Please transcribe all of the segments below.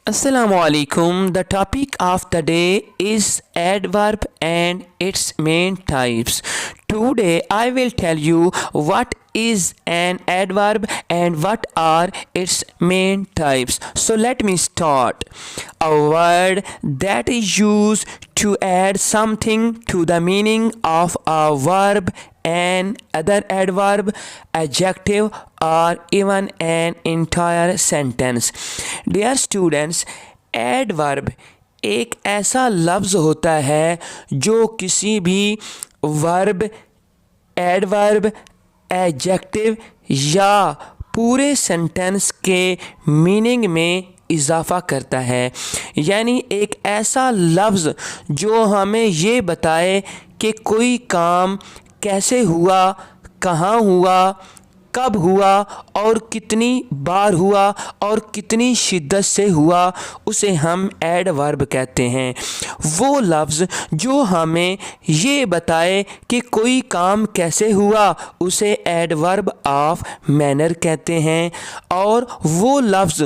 Assalamualaikum. The topic of the day is adverb and its main types. Today I will tell you what is an adverb and what are its main types. So let me start. A word that is used to add something to the meaning of a verb, an other adverb, adjective, or even an entire sentence. Dear students, adverb एक ऐसा लफ्ज़ होता है जो किसी भी verb, adverb, adjective या पूरे सेंटेंस के मीनिंग में इजाफ़ा करता है। यानी एक ऐसा लफ्ज़ जो हमें ये बताए कि कोई काम कैसे हुआ, कहाँ हुआ, कब हुआ और कितनी बार हुआ और कितनी शिद्दत से हुआ, उसे हम एडवर्ब कहते हैं। वो लफ्ज़ जो हमें ये बताए कि कोई काम कैसे हुआ, उसे एडवर्ब ऑफ मैनर कहते हैं। और वो लफ्ज़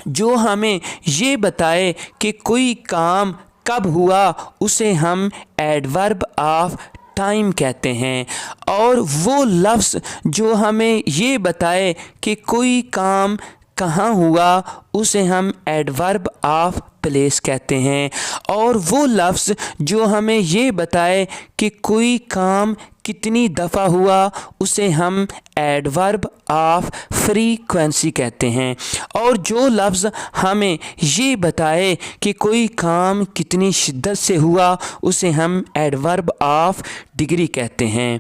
जो हमें ये बताए कि कोई काम कब हुआ, उसे हम एडवर्ब ऑफ टाइम कहते हैं। और वो लफ्ज़ जो हमें ये बताए कि कोई काम कहाँ हुआ, उसे हम एडवर्ब ऑफ प्लेस कहते हैं। और वो लफ्ज़ जो हमें ये बताए कि कोई काम कितनी दफ़ा हुआ, उसे हम एडवर्ब ऑफ फ्रीक्वेंसी कहते हैं। और जो लफ्ज़ हमें ये बताए कि कोई काम कितनी शिद्दत से हुआ, उसे हम एडवर्ब ऑफ डिग्री कहते हैं।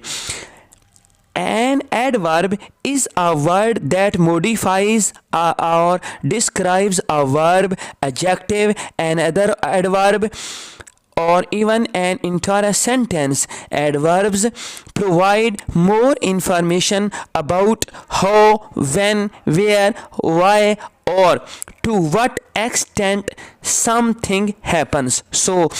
An adverb is a word that modifies or describes a verb, adjective, another adverb, or even an entire sentence. Adverbs provide more information about how, when, where, why, or to what extent something happens. So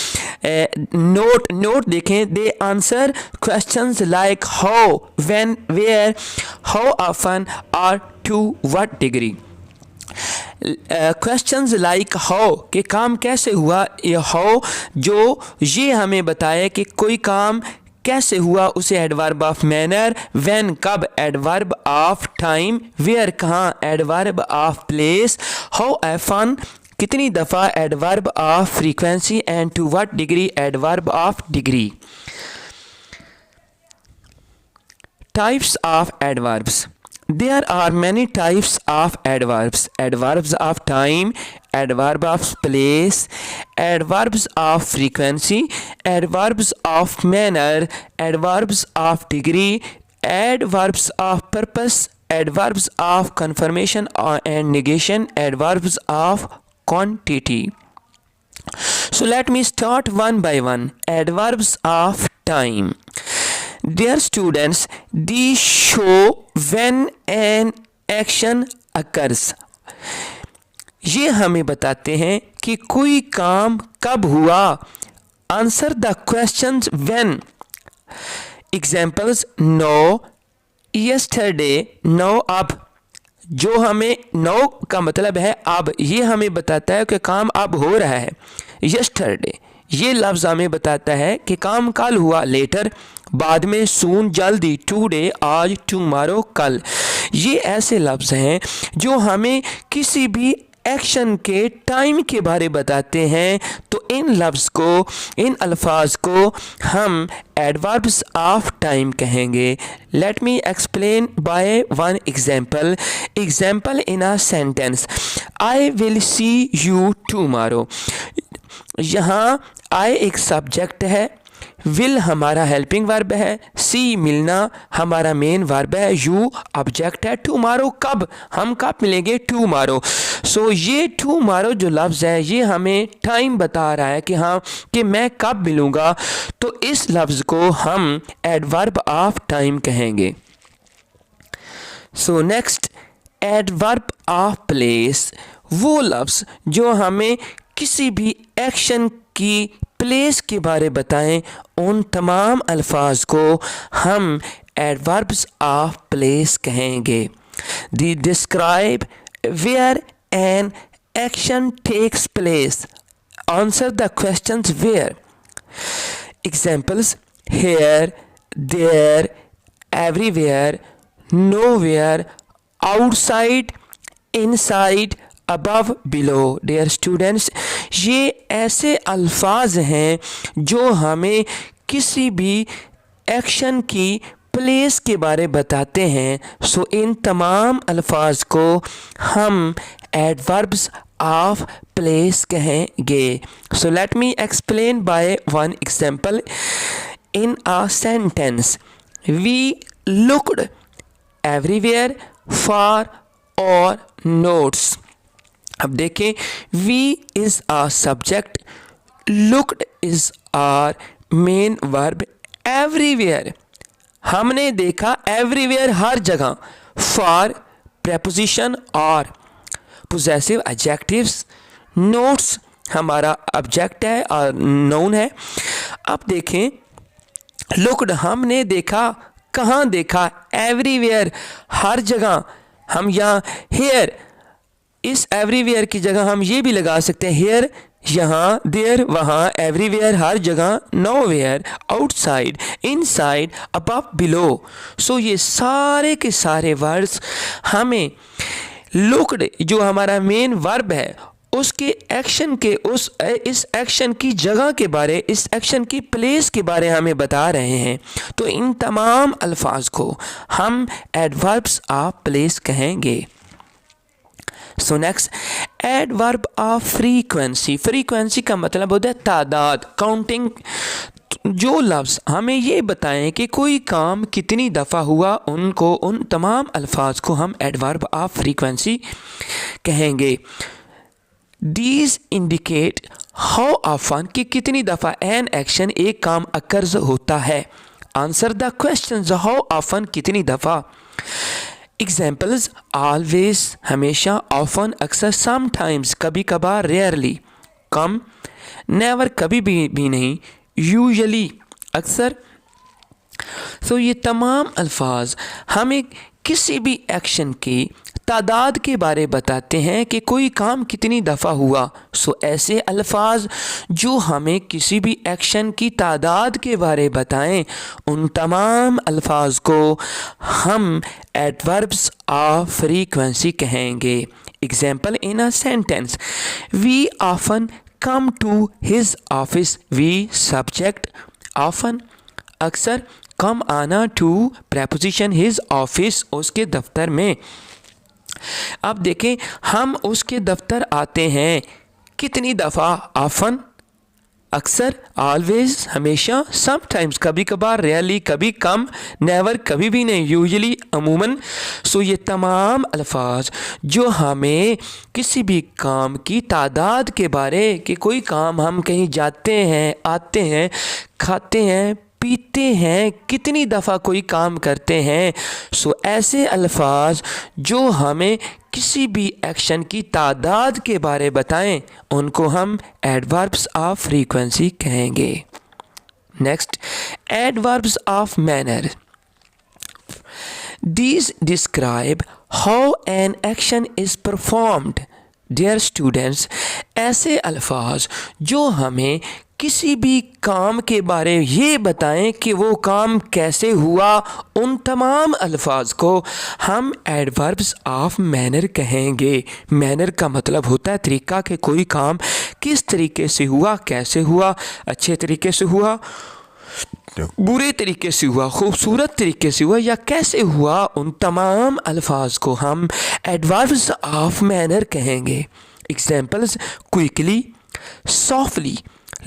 note देखें, they answer questions like how, when, where, how often, or to what degree. Questions like how कि काम कैसे हुआ, ये how जो ये हमें बताए कि कोई काम कैसे हुआ, उसे एडवर्ब ऑफ मैनर, व्हेन कब एडवर्ब ऑफ टाइम, वेयर कहाँ adverb of place, how often कितनी दफ़ा adverb of frequency, and to what degree adverb of degree. Types of adverbs. There are many types of adverbs. Adverbs of time, adverb of place, adverbs of frequency, adverbs of manner, adverbs of degree, adverbs of purpose, adverbs of confirmation and negation, adverbs of quantity. So let me start one by one. Adverbs of time. Dear students, these show when an action occurs. ये हमें बताते हैं कि कोई काम कब हुआ। Answer the questions when. Examples: no, yesterday, no, अब। जो हमें no का मतलब है अब, ये हमें बताता है कि काम अब हो रहा है। yesterday ये लफ्ज़ हमें बताता है कि काम कल हुआ, लेटर बाद में, सून जल्दी, टुडे आज, टुमारो कल। ये ऐसे लफ्ज़ हैं जो हमें किसी भी एक्शन के टाइम के बारे बताते हैं। तो इन लफ्ज़ को, इन अल्फाज को हम एडवर्ब्स ऑफ टाइम कहेंगे। Late me explain by one example. Example in a sentence: I will see you tomorrow. यहाँ आई एक सब्जेक्ट है, विल हमारा हेल्पिंग वर्ब है, सी मिलना हमारा मेन वर्ब है, यू ऑब्जेक्ट है, टुमारो कब, हम कब मिलेंगे, टुमारो। सो ये टुमारो जो लफ्ज़ है, ये हमें टाइम बता रहा है कि हाँ, कि मैं कब मिलूँगा। तो इस लफ्ज़ को हम एडवर्ब ऑफ टाइम कहेंगे। So next, adverb of place. वो लफ्ज़ जो हमें किसी भी एक्शन की प्लेस के बारे बताएं, उन तमाम अल्फाज को हम एडवर्ब्स ऑफ प्लेस कहेंगे। They describe where an action takes place? Answer the questions where. Examples: here, there, everywhere, nowhere, outside, inside, above, below. Dear students, ये ऐसे अल्फाज हैं जो हमें किसी भी एक्शन की प्लेस के बारे बताते हैं. सो इन तमाम अल्फाज को हम एडवर्ब्स ऑफ प्लेस कहेंगे. So let me explain by one example. In a sentence, we looked everywhere for our notes. अब देखें, we is a subject, looked is our main verb, everywhere हमने देखा, एवरीवेयर हर जगह, for preposition our possessive adjectives, notes हमारा object है और noun है. अब देखें, लुक्ड हमने देखा, कहाँ देखा, एवरीवेयर हर जगह. हम यहाँ हेयर, इस एवरीवेयर की जगह हम ये भी लगा सकते हैं, हेयर यहाँ, देयर वहाँ, एवरीवेयर हर जगह, nowhere, outside, inside, above, below. So ये सारे के सारे वर्ड्स हमें लुक्ड जो हमारा मेन वर्ब है उसके एक्शन के इस एक्शन की जगह के बारे, इस एक्शन की प्लेस के बारे हमें बता रहे हैं. तो इन तमाम अल्फाज को हम एडवर्ब्स ऑफ प्लेस कहेंगे. So next, adverb of frequency. Frequency का मतलब होता है तादाद, काउंटिंग. जो लफ्ज़ हमें ये बताएं कि कोई काम कितनी दफ़ा हुआ, उनको, उन तमाम अल्फाज को हम एडवर्ब ऑफ फ्रीक्वेंसी कहेंगे. These indicate how often कि कितनी दफ़ा an action एक काम occurs होता है. Answer the questions. how often कितनी दफ़ा. Examples: always हमेशा, often अक्सर, sometimes कभी कभार, rarely कम, never कभी भी नहीं, usually अक्सर. सो ये तमाम अल्फाज हमें किसी भी एक्शन की तादाद के बारे बताते हैं कि कोई काम कितनी दफ़ा हुआ. सो ऐसे अल्फाज जो हमें किसी भी एक्शन की तादाद के बारे बताएं, उन तमाम अल्फाज को हम एडवर्ब्स ऑफ फ्रीक्वेंसी कहेंगे. Example in a sentence, we often come to his office. We subject, often अक्सर, कम आना, टू प्रेपोजिशन, हिज ऑफिस उसके दफ्तर में. अब देखें, हम उसके दफ्तर आते हैं कितनी दफ़ा, ऑफन अक्सर, ऑलवेज हमेशा, समटाइम्स कभी कभार, रेयरली कभी कम, नेवर कभी भी नहीं, यूजुअली अमूमन. सो ये तमाम अल्फाज जो हमें किसी भी काम की तादाद के बारे, कि कोई काम हम कहीं जाते हैं, आते हैं, खाते हैं, पीते हैं, कितनी दफ़ा कोई काम करते हैं. सो ऐसे अल्फाज जो हमें किसी भी एक्शन की तादाद के बारे बताएं, उनको हम एडवर्ब्स ऑफ फ्रीक्वेंसी कहेंगे. Next, adverbs of manner. These describe how an action is performed. Dear students, ऐसे अल्फाज जो हमें किसी भी काम के बारे ये बताएं कि वो काम कैसे हुआ, उन तमाम अल्फाज को हम एडवर्ब्स ऑफ मैनर कहेंगे. मैनर का मतलब होता है तरीका, कि कोई काम किस तरीके से हुआ, कैसे हुआ, अच्छे तरीके से हुआ, बुरे तरीके से हुआ, खूबसूरत तरीके से हुआ, या कैसे हुआ. उन तमाम अल्फाज को हम एडवर्ब्स ऑफ मैनर कहेंगे. Examples: quickly, softly,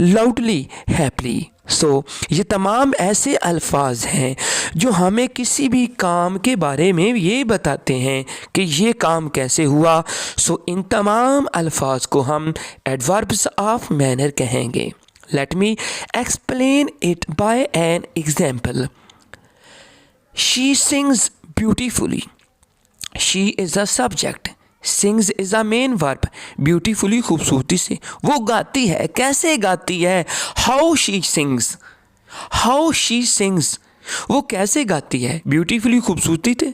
loudly, happily. So ये तमाम ऐसे अल्फाज हैं जो हमें किसी भी काम के बारे में ये बताते हैं कि ये काम कैसे हुआ. सो इन तमाम अल्फाज को हम एडवर्ब्स ऑफ मैनर कहेंगे. Let me explain it by an example. She sings beautifully. She is a subject. Sings is a main verb. Beautifully खूबसूरती से. वो गाती है. कैसे गाती है? How she sings. How she sings. वो कैसे गाती है? Beautifully खूबसूरती से.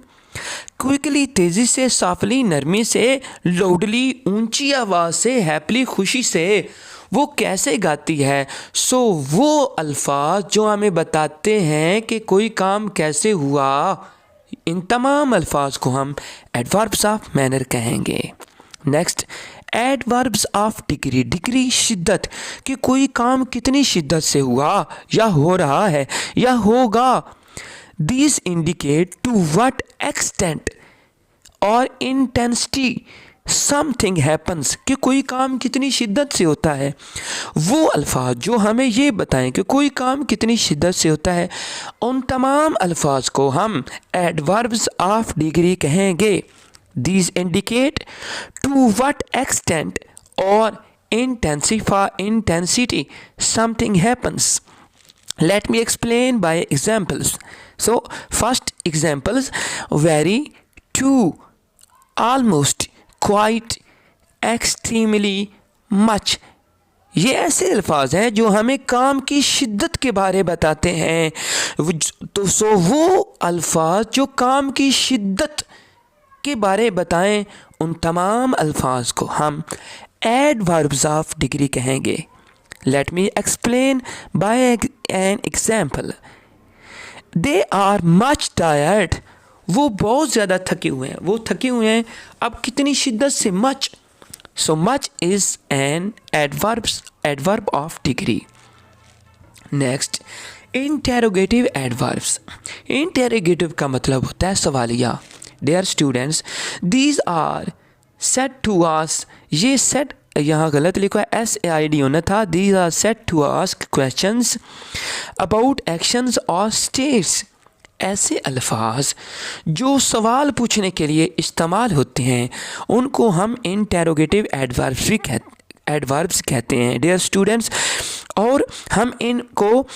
क्विकली तेज़ी से, सॉफ्टली नरमी से, लाउडली ऊंची आवाज़ से, हैप्पीली खुशी से वो कैसे गाती है। सो वो अल्फाज जो हमें बताते हैं कि कोई काम कैसे हुआ, इन तमाम अल्फाज को हम एडवर्ब्स ऑफ मैनर कहेंगे। Next, adverbs of degree. Degree शिद्दत, कि कोई काम कितनी शिद्दत से हुआ या हो रहा है या होगा। These indicate to what extent और इंटेंसिटी समथिंग हैपन्स, कि कोई काम कितनी शिद्दत से होता है। वो अल्फाज जो हमें ये बताएं कि कोई काम कितनी शिद्दत से होता है, उन तमाम अल्फाज को हम एडवर्ब्स ऑफ डिग्री कहेंगे। These indicate to what extent or intensity something happens. Let me explain by examples. So first examples, very, to, almost, quite, extremely, much. ये ऐसे अल्फाज हैं जो हमें काम की शिद्दत के बारे बताते हैं। तो वो अल्फाज जो काम की शिद्दत के बारे बताएं, उन तमाम अल्फाज को हम एडवर्ब्स ऑफ डिग्री कहेंगे। Let me explain by an example. They are much tired. वो बहुत ज़्यादा थके हुए हैं, वो थके हुए हैं। अब कितनी शिद्दत से, much. So much is an adverb of degree. Next, interrogative adverbs. Interrogative का मतलब होता है सवालिया। Dear students, these are said to us. ये said यहाँ गलत लिखा है, SAID होना था। These are said to ask questions about actions or states. ऐसे अल्फाज जो सवाल पूछने के लिए इस्तेमाल होते हैं, उनको हम इंटेरोगेटिव एडवर्ब्स कहते हैं। डियर स्टूडेंट्स, और हम इनको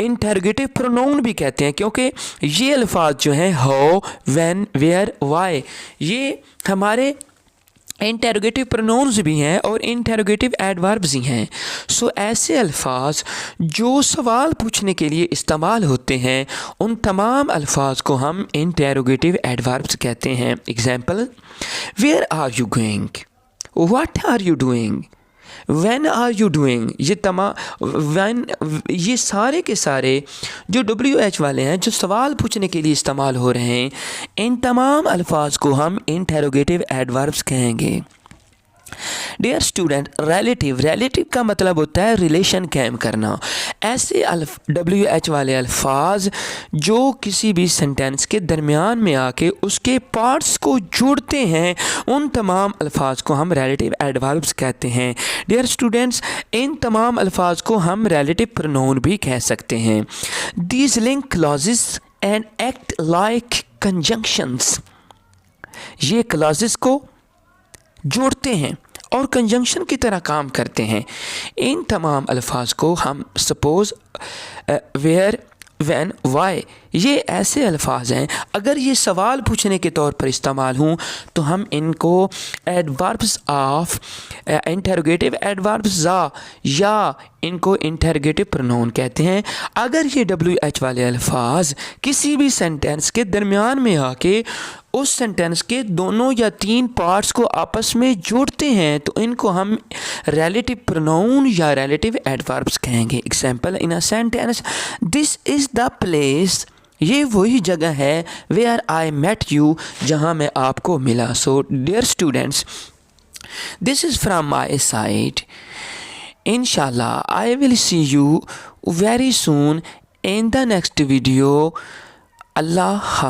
इंटेरोगेटिव प्रोनाउन भी कहते हैं, क्योंकि ये अल्फाज जो हैं हाउ, व्हेन, वेयर, वाई, ये हमारे इंटेरोगेटिव प्रोनाउंस भी हैं और इंटेरोगेटिव एडवर्ब्स ही हैं। सो ऐसे अल्फाज जो सवाल पूछने के लिए इस्तेमाल होते हैं, उन तमाम अल्फाज को हम इंटेरोगेटिव एडवर्ब्स कहते हैं। Example, where are you going, what are you doing, when are you doing. ये सारे के सारे जो WH वाले हैं, जो सवाल पूछने के लिए इस्तेमाल हो रहे हैं, इन तमाम अल्फाज को हम इंटेरोगेटिव एडवर्ब्स कहेंगे। डियर स्टूडेंट, रिलेटिव का मतलब होता है रिलेशन कायम करना। ऐसे WH वाले अल्फाज जो किसी भी सेंटेंस के दरमियान में आके उसके पार्ट्स को जोड़ते हैं, उन तमाम अल्फाज को हम रिलेटिव एडवर्ब्स कहते हैं। डियर स्टूडेंट्स, इन तमाम अल्फाज को हम रिलेटिव प्रोनाउन भी कह सकते हैं। These link clauses and act like conjunctions. ये क्लॉजेस को जोड़ते हैं और कंजंक्शन की तरह काम करते हैं। इन तमाम अल्फाज को हम सपोज़, वेयर, व्हेन, वाई, ये ऐसे अल्फाज हैं, अगर ये सवाल पूछने के तौर पर इस्तेमाल हों तो हम इनको एडवर्ब्स ऑफ इंटेरोगेटिव एडवर्ब्स या इनको इंटेरोगेटिव प्रोनाउन कहते हैं। अगर ये WH वाले अल्फाज किसी भी सेंटेंस के दरमियान में आके उस सेंटेंस के दोनों या तीन पार्ट्स को आपस में जोड़ते हैं, तो इनको हम रिलेटिव प्रोनाउन या रिलेटिव एडवर्ब्स कहेंगे। Example, in a sentence, this is the place, ये वही जगह है, वेयर आई मेट यू, जहाँ मैं आपको मिला। So dear students, this is from my side. Inshallah, I will see you very soon in the next video. Allah Hafiz.